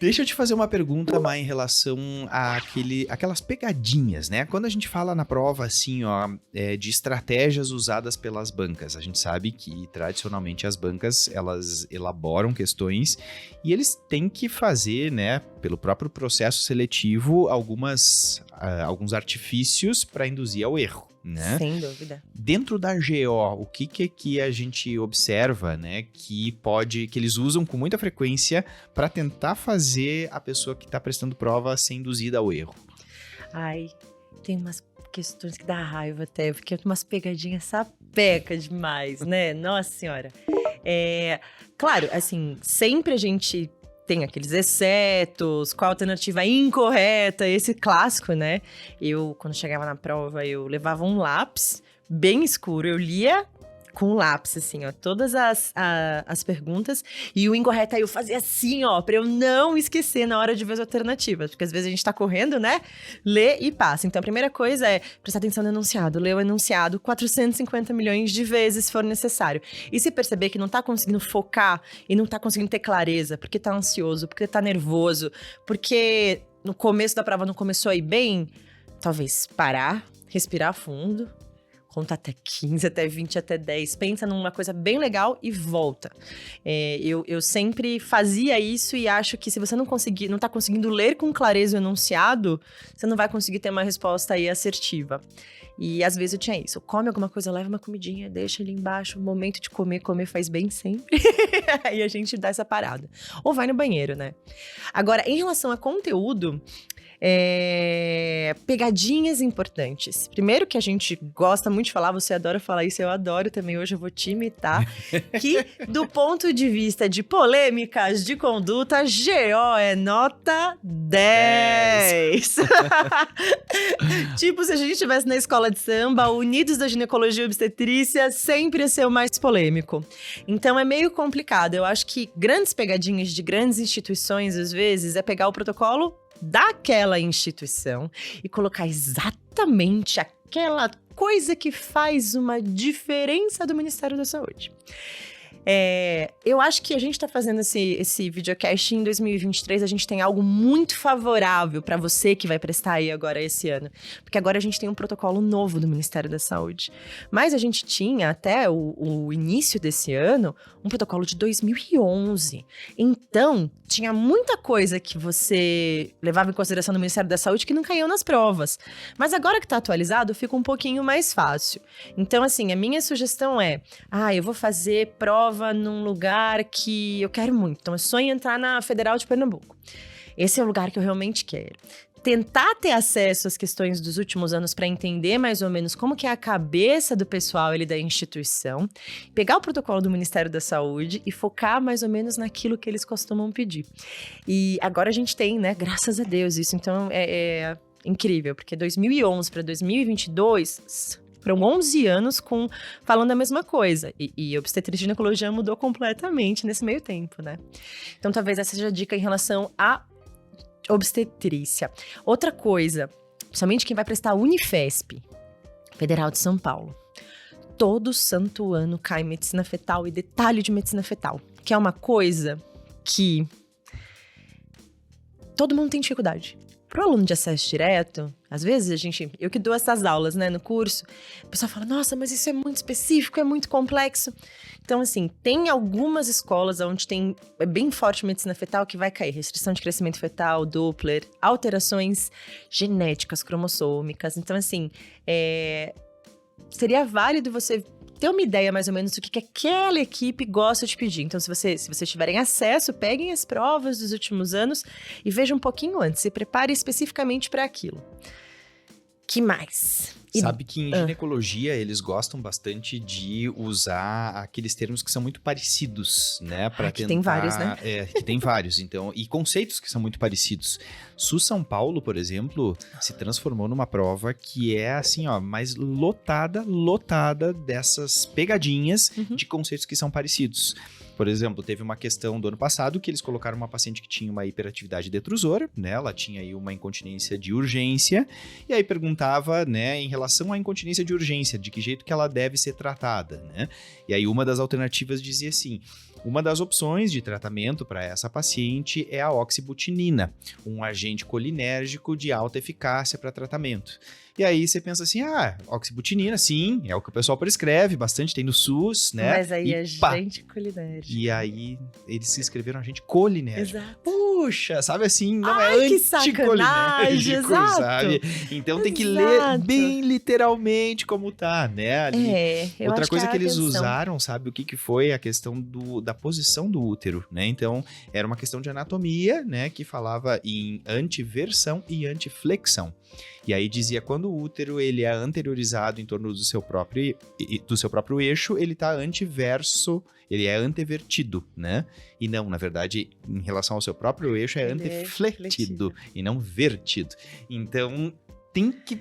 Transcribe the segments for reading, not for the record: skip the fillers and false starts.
Deixa eu te fazer uma pergunta mais em relação aquelas pegadinhas, né? Quando a gente fala na prova, assim, ó, de estratégias usadas pelas bancas, a gente sabe que, tradicionalmente, as bancas, elas elaboram questões e eles têm que fazer, né, pelo próprio processo seletivo, alguns artifícios para induzir ao erro, né? Sem dúvida. Dentro da GO, o que a gente observa, né, que eles usam com muita frequência para tentar fazer a pessoa que está prestando prova ser induzida ao erro? Ai, tem umas questões que dá raiva até, porque tem umas pegadinhas sapeca demais, né? Nossa Senhora. Claro, assim, sempre a gente tem aqueles excetos, qual a alternativa incorreta, esse clássico, né? Eu, quando chegava na prova, eu levava um lápis bem escuro, eu lia com lápis, assim, ó, todas as perguntas, e o incorreto aí eu fazia assim, ó, pra eu não esquecer na hora de ver as alternativas, porque às vezes a gente tá correndo, né, lê e passa. Então a primeira coisa é prestar atenção no enunciado, lê o enunciado 450 milhões de vezes se for necessário, e se perceber que não tá conseguindo focar e não tá conseguindo ter clareza, porque tá ansioso, porque tá nervoso, porque no começo da prova não começou aí bem, talvez parar, respirar fundo, conta até 15, até 20, até 10. Pensa numa coisa bem legal e volta. Eu sempre fazia isso e acho que se você não tá conseguindo ler com clareza o enunciado, você não vai conseguir ter uma resposta aí assertiva. E às vezes eu tinha isso. Come alguma coisa, leva uma comidinha, deixa ali embaixo. O momento de comer faz bem sempre. Aí a gente dá essa parada. Ou vai no banheiro, né? Agora, em relação a conteúdo, pegadinhas importantes. Primeiro que a gente gosta muito de falar, você adora falar isso, eu adoro também, hoje eu vou te imitar, que do ponto de vista de polêmicas de conduta, GO é nota 10. Tipo, se a gente estivesse na escola de samba, Unidos da Ginecologia e Obstetrícia sempre ia ser o mais polêmico. Então é meio complicado, eu acho que grandes pegadinhas de grandes instituições, às vezes, é pegar o protocolo daquela instituição e colocar exatamente aquela coisa que faz uma diferença do Ministério da Saúde. Eu acho que a gente tá fazendo esse videocast em 2023, a gente tem algo muito favorável para você que vai prestar aí agora esse ano, porque agora a gente tem um protocolo novo do Ministério da Saúde, mas a gente tinha até o início desse ano um protocolo de 2011, então tinha muita coisa que você levava em consideração no Ministério da Saúde que não caiu nas provas, mas agora que tá atualizado fica um pouquinho mais fácil. Então assim, a minha sugestão eu vou fazer prova num lugar que eu quero muito. Então, eu sonho em entrar na Federal de Pernambuco. Esse é o lugar que eu realmente quero. Tentar ter acesso às questões dos últimos anos para entender mais ou menos como que é a cabeça do pessoal ali da instituição, pegar o protocolo do Ministério da Saúde e focar mais ou menos naquilo que eles costumam pedir. E agora a gente tem, né, graças a Deus, isso. Então, é incrível, porque 2011 para 2022... foram 11 anos falando a mesma coisa. E obstetrícia e ginecologia mudou completamente nesse meio tempo, né? Então, talvez essa seja a dica em relação à obstetrícia. Outra coisa, principalmente quem vai prestar a Unifesp, Federal de São Paulo. Todo santo ano cai medicina fetal e detalhe de medicina fetal, que é uma coisa que todo mundo tem dificuldade. Para o aluno de acesso direto, às vezes eu que dou essas aulas, né, no curso, o pessoal fala, nossa, mas isso é muito específico, é muito complexo. Então, assim, tem algumas escolas onde é bem forte medicina fetal que vai cair. Restrição de crescimento fetal, Doppler, alterações genéticas, cromossômicas. Então, assim, seria válido você ter uma ideia mais ou menos do que aquela equipe gosta de pedir. Então, se vocês tiverem acesso, peguem as provas dos últimos anos e vejam um pouquinho antes. Se prepare especificamente para aquilo. Que mais? Sabe que em ginecologia eles gostam bastante de usar aqueles termos que são muito parecidos, né? Para tentar... tem vários, né? Que tem vários, então, e conceitos que são muito parecidos. SUS São Paulo, por exemplo, se transformou numa prova que é assim, ó, mais lotada dessas pegadinhas de conceitos que são parecidos. Por exemplo, teve uma questão do ano passado que eles colocaram uma paciente que tinha uma hiperatividade detrusora, né? Ela tinha aí uma incontinência de urgência, e aí perguntava, né, em relação relação à incontinência de urgência, de que jeito que ela deve ser tratada, né? E aí uma das alternativas dizia assim: uma das opções de tratamento para essa paciente é a oxibutinina, um agente colinérgico de alta eficácia para tratamento. E aí você pensa assim, oxibutinina, sim, é o que o pessoal prescreve, bastante tem no SUS, né? Mas aí e agente colinérgico. E aí eles se escreveram agente colinérgico. Exato. Puxa, sabe assim, não Ai, é que sacanagem, anticolinérgico, exato. sabe? Então tem que ler bem literalmente como tá, né? Ali. Eu Outra acho coisa que eles atenção. usaram, sabe, o que foi a questão da posição do útero, né? Então, era uma questão de anatomia, né, que falava em antiversão e antiflexão. E aí dizia, quando o útero ele é anteriorizado em torno do seu próprio eixo, ele tá antiverso, ele é antevertido, né? E não, na verdade, em relação ao seu próprio eixo, é antefletido e não vertido. Então, tem que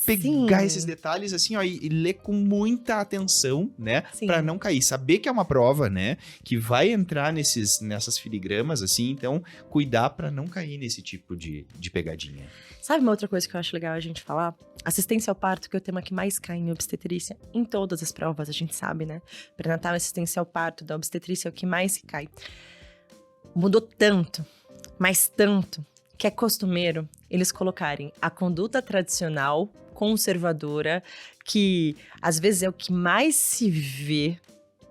pegar esses detalhes assim, ó, e ler com muita atenção, né? Pra não cair. Saber que é uma prova, né? Que vai entrar nessas filigramas, assim, então cuidar pra não cair nesse tipo de pegadinha. Sabe uma outra coisa que eu acho legal a gente falar? Assistência ao parto, que é o tema que mais cai em obstetrícia. Em todas as provas, a gente sabe, né? Pré-natal, assistência ao parto da obstetrícia é o que mais cai. Mudou tanto, mas tanto, que é costumeiro eles colocarem a conduta tradicional, conservadora, que às vezes é o que mais se vê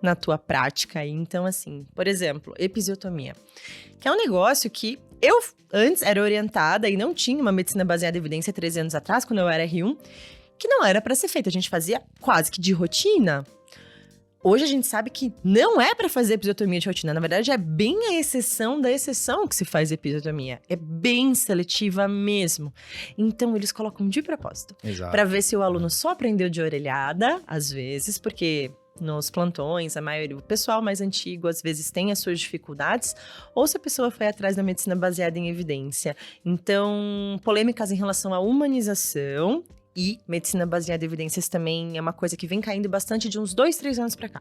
na tua prática. Então, assim, por exemplo, episiotomia, que é um negócio que eu antes era orientada e não tinha uma medicina baseada em evidência 13 anos atrás, quando eu era R1, que não era para ser feita. A gente fazia quase que de rotina. Hoje a gente sabe que não é para fazer episiotomia de rotina. Na verdade, é bem a exceção da exceção que se faz episiotomia. É bem seletiva mesmo. Então, eles colocam de propósito. Para ver se o aluno só aprendeu de orelhada, às vezes, porque nos plantões, a maioria, o pessoal mais antigo, às vezes, tem as suas dificuldades, ou se a pessoa foi atrás da medicina baseada em evidência. Então, polêmicas em relação à humanização. E medicina baseada em evidências também é uma coisa que vem caindo bastante de uns 2, 3 anos pra cá.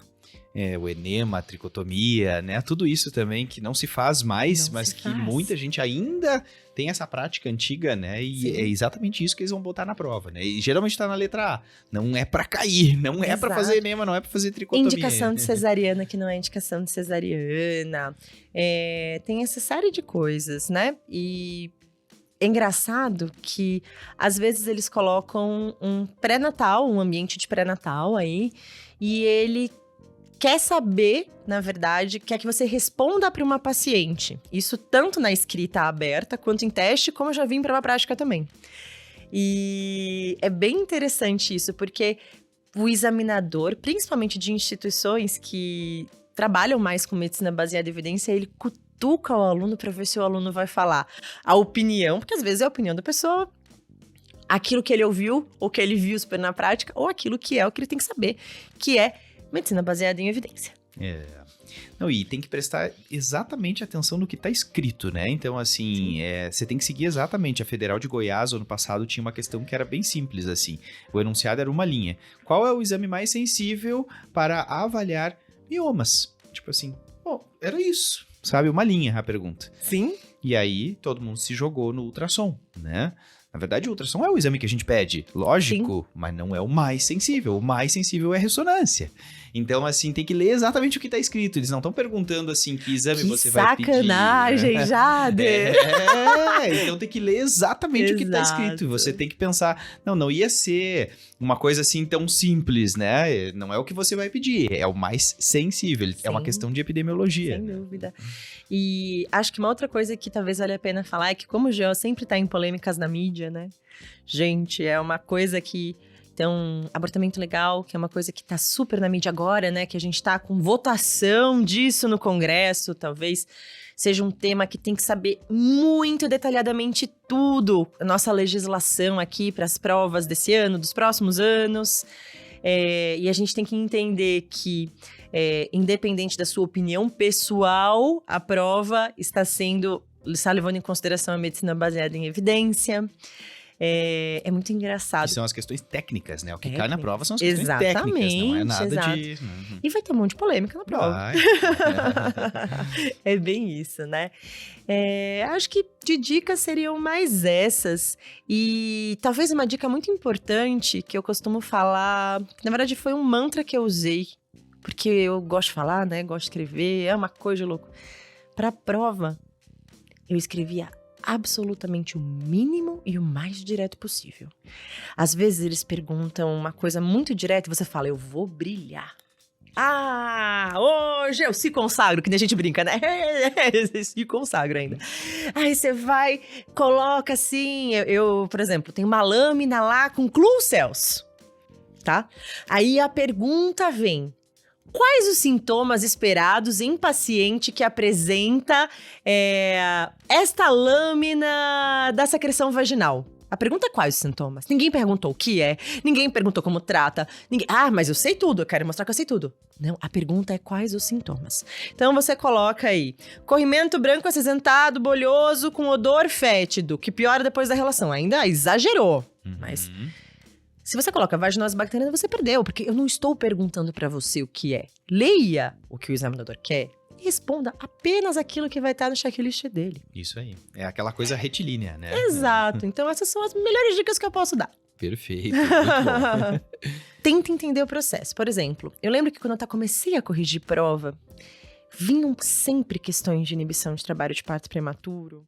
O enema, a tricotomia, né? Tudo isso também que não se faz mais, mas que muita gente ainda tem essa prática antiga, né? E é exatamente isso que eles vão botar na prova, né? E geralmente tá na letra A. Não é pra cair, não é pra fazer enema, não é pra fazer tricotomia. Indicação de cesariana que não é indicação de cesariana. Tem essa série de coisas, né? E é engraçado que, às vezes, eles colocam um pré-natal, um ambiente de pré-natal aí, e ele quer saber, na verdade, quer que você responda para uma paciente. Isso tanto na escrita aberta, quanto em teste, como eu já vi em prova prática também. E é bem interessante isso, porque o examinador, principalmente de instituições que trabalham mais com medicina baseada em evidência, ele cutuca o aluno para ver se o aluno vai falar a opinião, porque às vezes é a opinião da pessoa, aquilo que ele ouviu, ou que ele viu super na prática, ou aquilo que é o que ele tem que saber, que é medicina baseada em evidência. Não, e tem que prestar exatamente atenção no que está escrito, né? Então, assim, você tem que seguir exatamente. A Federal de Goiás, ano passado, tinha uma questão que era bem simples, assim. O enunciado era uma linha. Qual é o exame mais sensível para avaliar miomas? Tipo assim, era isso. Sabe? Uma linha a pergunta. Sim. E aí, todo mundo se jogou no ultrassom, né? Na verdade, o ultrassom é o exame que a gente pede, lógico, mas não é o mais sensível. O mais sensível é a ressonância. Então, assim, tem que ler exatamente o que está escrito. Eles não estão perguntando, assim, que exame você vai pedir. Sacanagem, Jader! Então tem que ler exatamente o que está escrito. Você tem que pensar, não ia ser uma coisa assim tão simples, né? Não é o que você vai pedir, é o mais sensível. Sim. É uma questão de epidemiologia. Sem dúvida. E acho que uma outra coisa que talvez valha a pena falar é que como o GO sempre está em polêmicas na mídia, né? Gente, é uma coisa que tem um abortamento legal, que é uma coisa que tá super na mídia agora, né? Que a gente tá com votação disso no Congresso, talvez seja um tema que tem que saber muito detalhadamente tudo. A nossa legislação aqui para as provas desse ano, dos próximos anos. E a gente tem que entender que, independente da sua opinião pessoal, a prova está levando em consideração a medicina baseada em evidência. É muito engraçado. Que são as questões técnicas, né? O que cai na Técnicas. prova são as questões técnicas, não é nada de... E vai ter um monte de polêmica na prova. Vai. É bem isso, né? Acho que de dicas seriam mais essas. E talvez uma dica muito importante que eu costumo falar, que na verdade foi um mantra que eu usei, porque eu gosto de falar, né? Gosto de escrever, é uma coisa de louco. Pra prova, eu escrevia absolutamente o mínimo e o mais direto possível. Às vezes eles perguntam uma coisa muito direta e você fala, eu vou brilhar. Ah, hoje eu se consagro, que nem a gente brinca, né? Se consagro ainda. Aí você vai, coloca assim, eu, por exemplo, tenho uma lâmina lá com Clou-Cells, tá? Aí a pergunta vem, quais os sintomas esperados em paciente que apresenta esta lâmina da secreção vaginal? A pergunta é quais os sintomas. Ninguém perguntou o que é, ninguém perguntou como trata. Mas eu sei tudo, eu quero mostrar que eu sei tudo. Não, a pergunta é quais os sintomas. Então você coloca aí, corrimento branco acinzentado, bolhoso, com odor fétido, que piora depois da relação. Ainda exagerou, mas... Se você coloca vaginose bacteriana, você perdeu, porque eu não estou perguntando pra você o que é. Leia o que o examinador quer e responda apenas aquilo que vai estar no checklist dele. Isso aí. É aquela coisa retilínea, né? Exato. Então essas são as melhores dicas que eu posso dar. Perfeito, muito bom. Tenta entender o processo. Por exemplo, eu lembro que quando eu comecei a corrigir prova, vinham sempre questões de inibição de trabalho de parto prematuro.